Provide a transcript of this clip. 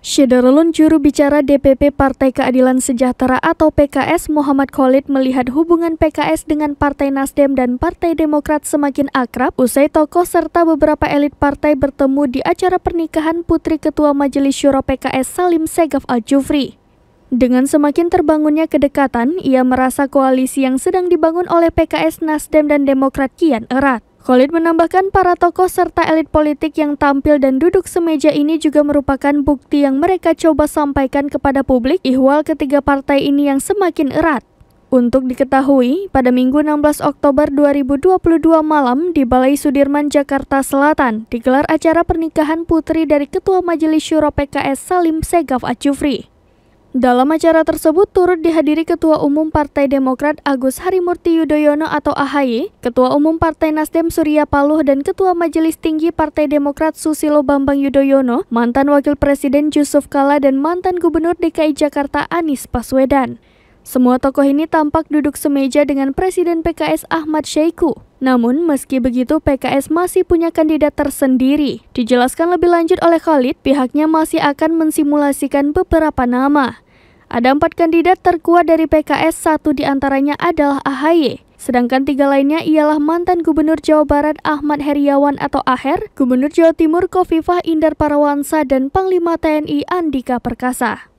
Syederulun juru bicara DPP Partai Keadilan Sejahtera atau PKS Muhammad Khalid melihat hubungan PKS dengan Partai Nasdem dan Partai Demokrat semakin akrab usai tokoh serta beberapa elit partai bertemu di acara pernikahan Putri Ketua Majelis Syuro PKS Salim Segaf Al-Jufri. Dengan semakin terbangunnya kedekatan, ia merasa koalisi yang sedang dibangun oleh PKS, Nasdem, dan Demokrat kian erat. Khalid menambahkan para tokoh serta elit politik yang tampil dan duduk semeja ini juga merupakan bukti yang mereka coba sampaikan kepada publik ihwal ketiga partai ini yang semakin erat. Untuk diketahui, pada Minggu 16 Oktober 2022 malam di Balai Sudirman, Jakarta Selatan, digelar acara pernikahan putri dari Ketua Majelis Syuro PKS Salim Segaf Al-Jufri. Dalam acara tersebut turut dihadiri Ketua Umum Partai Demokrat Agus Harimurti Yudhoyono atau AHY, Ketua Umum Partai Nasdem Surya Paloh, dan Ketua Majelis Tinggi Partai Demokrat Susilo Bambang Yudhoyono, mantan Wakil Presiden Yusuf Kala, dan mantan Gubernur DKI Jakarta Anies Baswedan. Semua tokoh ini tampak duduk semeja dengan Presiden PKS Ahmad Syahiku. Namun, meski begitu PKS masih punya kandidat tersendiri. Dijelaskan lebih lanjut oleh Khalid, pihaknya masih akan mensimulasikan beberapa nama. Ada 4 kandidat terkuat dari PKS, 1 diantaranya adalah AHY. Sedangkan 3 lainnya ialah mantan Gubernur Jawa Barat Ahmad Heriawan atau Aher, Gubernur Jawa Timur Khofifah Indar Parawansa, dan Panglima TNI Andika Perkasa.